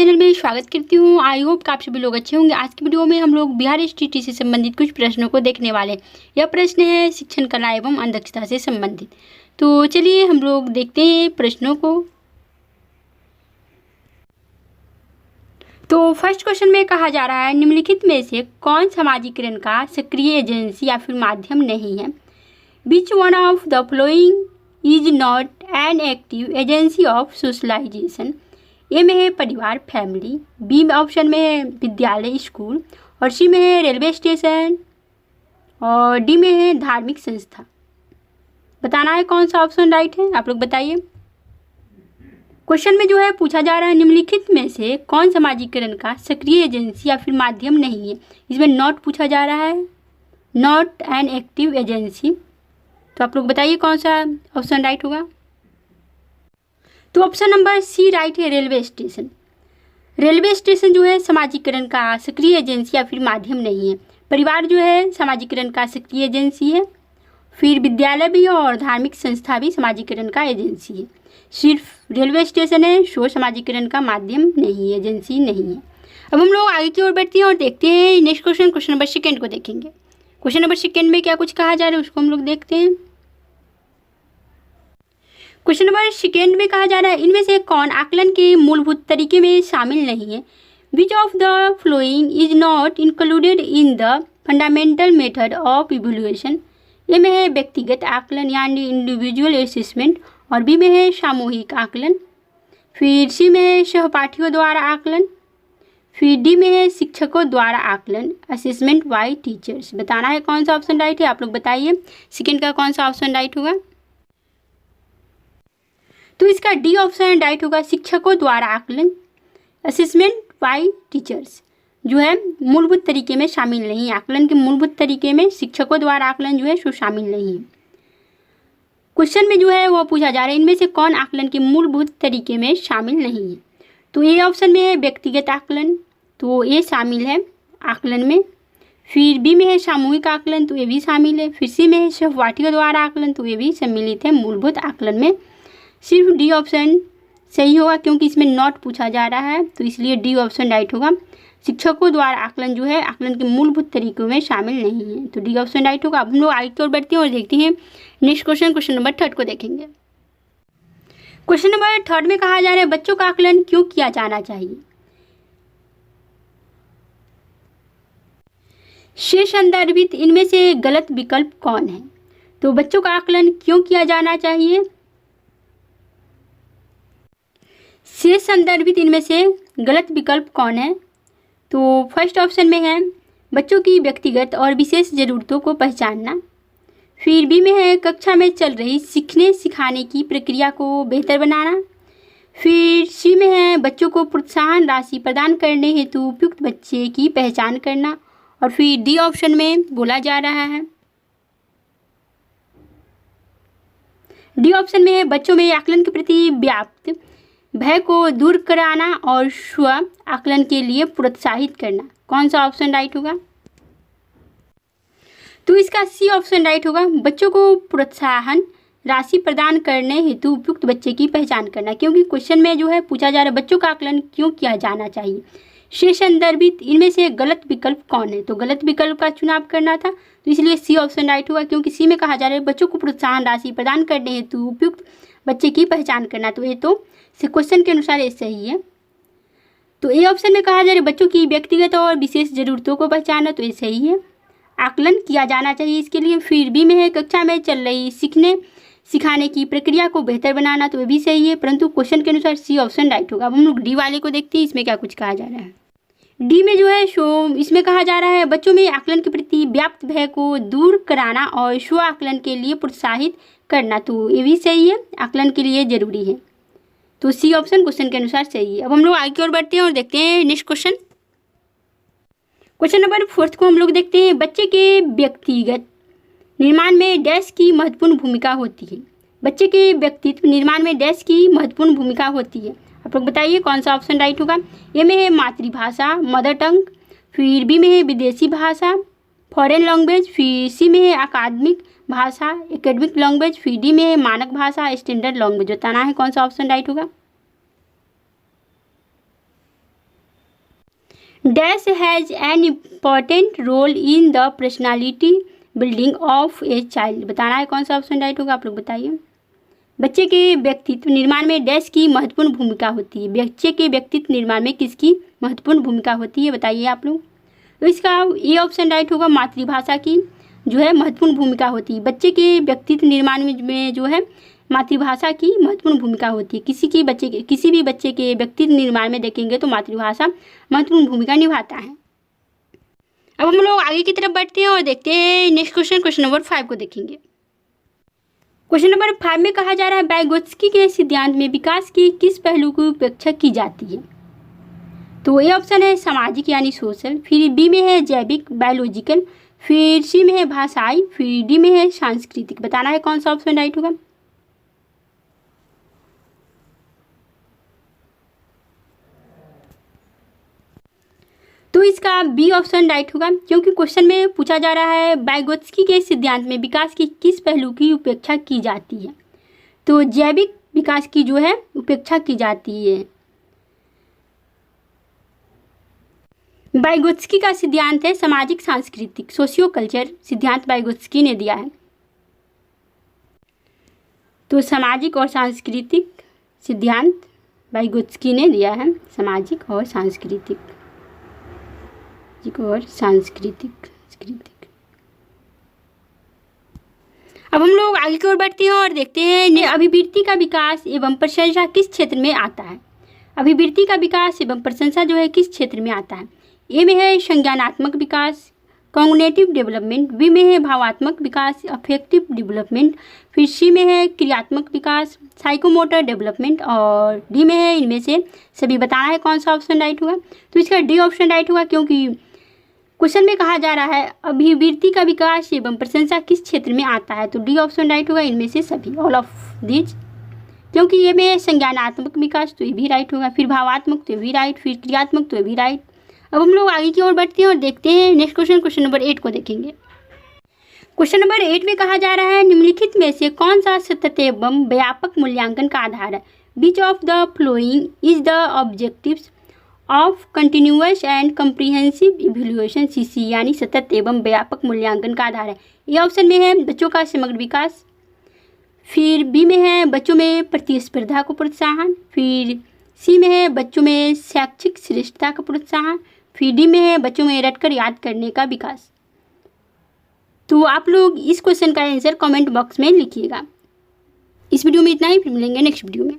Channel में स्वागत करती हूँ। आई होप आप सभी लोग अच्छे होंगे। आज की वीडियो में हम लोग बिहार स्टेट से संबंधित कुछ प्रश्नों को देखने वाले हैं। यह प्रश्न है शिक्षण कला एवं अध्यक्षता से संबंधित। तो चलिए हम लोग देखते हैं प्रश्नों को। तो फर्स्ट क्वेश्चन में कहा जा रहा है, निम्नलिखित में से कौन समाजीकरण का सक्रिय एजेंसी या फिर माध्यम नहीं है? Which one of the following is not an active agency of socialization? A में है परिवार फैमिली, बी में ऑप्शन में है विद्यालय स्कूल, और सी में है रेलवे स्टेशन, और डी में है धार्मिक संस्था। बताना है कौन सा ऑप्शन राइट है, आप लोग बताइए। क्वेश्चन में जो है पूछा जा रहा है, निम्नलिखित में से कौन समाजीकरण का सक्रिय एजेंसी या फिर माध्यम नहीं है? इसमें नॉट पूछा जा रहा है, नॉट एन एक्टिव एजेंसी। तो आप लोग बताइए कौन सा ऑप्शन राइट होगा। तो ऑप्शन नंबर सी राइट है, रेलवे स्टेशन। रेलवे स्टेशन जो है समाजीकरण का सक्रिय एजेंसी या फिर माध्यम नहीं है। परिवार जो है समाजीकरण का सक्रिय एजेंसी है, फिर विद्यालय भी और धार्मिक संस्था भी समाजीकरण का एजेंसी है। सिर्फ रेलवे स्टेशन है सो समाजीकरण का माध्यम नहीं है, एजेंसी नहीं है। अब हम लोग आगे की ओर बढ़ते हैं और देखते हैं next question, question number second को देखेंगे। क्वेश्चन नंबर सेकेंड में क्या कुछ कहा जा रहा है उसको हम लोग देखते हैं। क्वेश्चन नंबर सेकेंड में कहा जा रहा है, इनमें से कौन आकलन के मूलभूत तरीके में शामिल नहीं है? Which of the following is not included in the fundamental method of evaluation? A में है व्यक्तिगत आकलन यानी इंडिविजुअल असेसमेंट, और बी में है सामूहिक आकलन, फिर सी में है सहपाठियों द्वारा आकलन, फिर डी में है शिक्षकों द्वारा आकलन, असेसमेंट बाय टीचर्स। बताना है कौन सा ऑप्शन राइट है, आप लोग बताइए सेकेंड का कौन सा ऑप्शन राइट होगा। तो इसका डी ऑप्शन राइट होगा, शिक्षकों द्वारा आकलन, असेसमेंट बाय टीचर्स जो है मूलभूत तरीके में शामिल नहीं है। आकलन के मूलभूत तरीके में शिक्षकों द्वारा आकलन जो है सो शामिल नहीं है। क्वेश्चन में जो है वो पूछा जा रहा है, इनमें से कौन आकलन के मूलभूत तरीके में शामिल नहीं है? तो ए ऑप्शन में है व्यक्तिगत आकलन, तो ये शामिल है आकलन में, फिर बी में है सामूहिक आकलन, तो ये भी शामिल है, फिर सी में है सहपाठियों द्वारा आकलन, तो ये भी सम्मिलित है मूलभूत आकलन में। सिर्फ डी ऑप्शन सही होगा क्योंकि इसमें नॉट पूछा जा रहा है, तो इसलिए डी ऑप्शन राइट होगा। शिक्षकों द्वारा आकलन जो है आकलन के मूलभूत तरीकों में शामिल नहीं है, तो डी ऑप्शन राइट होगा। अब हम लोग आगे की ओर बढ़ते हैं और देखते हैं next question, question number third को देखेंगे। क्वेश्चन नंबर थर्ड में कहा जा रहा है, बच्चों का आकलन क्यों किया जाना चाहिए? से संदर्भित इनमें से गलत विकल्प कौन है? तो बच्चों का आकलन क्यों किया जाना चाहिए? से संदर्भित इनमें से गलत विकल्प कौन है? तो फर्स्ट ऑप्शन में है बच्चों की व्यक्तिगत और विशेष ज़रूरतों को पहचानना, फिर बी में है कक्षा में चल रही सीखने सिखाने की प्रक्रिया को बेहतर बनाना, फिर सी में है बच्चों को प्रोत्साहन राशि प्रदान करने हेतु उपयुक्त बच्चे की पहचान करना, और फिर डी ऑप्शन में बोला जा रहा है, डी ऑप्शन में है बच्चों में आकलन के प्रति व्याप्त भय को दूर कराना और स्व आकलन के लिए प्रोत्साहित करना। कौन सा ऑप्शन राइट होगा? तो इसका सी ऑप्शन राइट होगा, बच्चों को प्रोत्साहन राशि प्रदान करने हेतु उपयुक्त बच्चे की पहचान करना। क्योंकि क्वेश्चन में जो है पूछा जा रहा है बच्चों का आकलन क्यों किया जाना चाहिए, से संदर्भित इनमें से गलत विकल्प कौन है? तो गलत विकल्प का चुनाव करना था, तो इसलिए सी ऑप्शन राइट होगा क्योंकि सी में कहा जा रहा है बच्चों को प्रोत्साहन राशि प्रदान करने हेतु उपयुक्त बच्चे की पहचान करना, तो ये तो क्वेश्चन के अनुसार ये सही है। तो ए ऑप्शन में कहा जा रहा है बच्चों की व्यक्तिगत और विशेष ज़रूरतों को पहचानना, तो ये सही है, आकलन किया जाना चाहिए इसके लिए। फिर बी में है कक्षा में चल रही सीखने सिखाने की प्रक्रिया को बेहतर बनाना, तो ये भी सही है, परंतु क्वेश्चन के अनुसार सी ऑप्शन राइट होगा। अब हम लोग डी वाले को देखते हैं, इसमें क्या कुछ कहा जा रहा है। डी में जो है सो इसमें कहा जा रहा है बच्चों में आकलन के प्रति व्याप्त भय को दूर कराना और स्व आकलन के लिए प्रोत्साहित करना, तो ये भी सही है, आकलन के लिए जरूरी है, तो सी ऑप्शन क्वेश्चन के अनुसार सही है। अब हम लोग आगे की ओर बढ़ते हैं और देखते हैं next question, question number fourth को हम लोग देखते हैं, बच्चे के व्यक्तिगत निर्माण में डैश की महत्वपूर्ण भूमिका होती है? बच्चे के व्यक्तित्व निर्माण में डैश की महत्वपूर्ण भूमिका होती है, आप लोग बताइए कौन सा ऑप्शन राइट होगा। ए में है मातृभाषा मदर टंग, फिर बी में है विदेशी भाषा फॉरेन लैंग्वेज, फिर सी में है अकादमिक भाषा एकेडमिक लैंग्वेज, फिर डी में है मानक भाषा स्टैंडर्ड लैंग्वेज। बताना है कौन सा ऑप्शन राइट होगा। Dash has an important role in the personality building of a child. बताना है कौन सा ऑप्शन राइट होगा, आप लोग बताइए। बच्चे के व्यक्तित्व निर्माण में डैश की महत्वपूर्ण भूमिका होती है। बच्चे के व्यक्तित्व निर्माण में किसकी महत्वपूर्ण भूमिका होती है, बताइए आप लोग। तो इसका ये ऑप्शन राइट होगा, मातृभाषा की जो है महत्वपूर्ण भूमिका होती है। बच्चे के व्यक्तित्व निर्माण में जो है मातृभाषा की महत्वपूर्ण भूमिका होती है। किसी भी बच्चे के व्यक्तित्व निर्माण में देखेंगे तो मातृभाषा महत्वपूर्ण भूमिका निभाता है। अब हम लोग आगे की तरफ बढ़ते हैं और देखते हैं नेक्स्ट क्वेश्चन नंबर 5 को देखेंगे। क्वेश्चन नंबर 5 में कहा जा रहा है वाइगोत्स्की के सिद्धांत में विकास की किस पहलू की उपेक्षा की जाती है। तो ये ऑप्शन है सामाजिक यानी सोशल, फिर बी में है जैविक बायोलॉजिकल, फिर सी में है भाषाई, फिर डी में है सांस्कृतिक। बताना है कौन सा ऑप्शन राइट होगा। तो इसका बी ऑप्शन राइट होगा, क्योंकि क्वेश्चन में पूछा जा रहा है वाइगोत्स्की के सिद्धांत में विकास की किस पहलू की उपेक्षा की जाती है। तो जैविक विकास की जो है उपेक्षा की जाती है। वाइगोत्स्की का सिद्धांत है सामाजिक सांस्कृतिक, सोशियो कल्चर सिद्धांत वाइगोत्स्की ने दिया है। तो सामाजिक और सांस्कृतिक सिद्धांत वाइगोत्स्की ने दिया है, सामाजिक और सांस्कृतिक सांस्कृतिक। अब हम लोग आगे की ओर बढ़ते हैं और देखते हैं अभिवृत्ति का विकास एवं प्रशंसा किस क्षेत्र में आता है। अभिवृत्ति का विकास एवं प्रशंसा जो है किस क्षेत्र में आता है। ए में है संज्ञानात्मक विकास, कॉग्निटिव डेवलपमेंट, बी में है भावात्मक विकास, अफेक्टिव डेवलपमेंट, फिर सी में है क्रियात्मक विकास, साइकोमोटर डेवलपमेंट, और डी में है इनमें से सभी। बताना है कौन सा ऑप्शन राइट होगा। तो इसका डी ऑप्शन राइट होगा, क्योंकि क्वेश्चन में कहा जा रहा है अभिवृत्ति का विकास एवं प्रशंसा किस क्षेत्र में आता है। तो डी ऑप्शन राइट होगा, इनमें से सभी, ऑल ऑफ दीज। क्योंकि ये में संज्ञानात्मक विकास तो ये भी राइट होगा, फिर भावात्मक तो ये भी राइट, फिर क्रियात्मक तो ये भी राइट। अब हम लोग आगे की ओर बढ़ते हैं और देखते हैं नेक्स्ट क्वेश्चन नंबर 8 को देखेंगे। क्वेश्चन नंबर 8 में कहा जा रहा है निम्नलिखित में से कौन सा सतत एवं व्यापक मूल्यांकन का आधार है। Which of the following is the objectives of continuous and comprehensive evaluation, CC, यानी सतत एवं व्यापक मूल्यांकन का आधार है। ये ऑप्शन में है बच्चों का समग्र विकास, फिर बी में है बच्चों में प्रतिस्पर्धा को प्रोत्साहन, फिर सी में है बच्चों में शैक्षिक श्रेष्ठता का प्रोत्साहन, फिर डी में है बच्चों में रटकर याद करने का विकास। तो आप लोग इस क्वेश्चन का आंसर कमेंट बॉक्स में लिखिएगा। इस वीडियो में इतना ही, फिर मिलेंगे नेक्स्ट वीडियो में।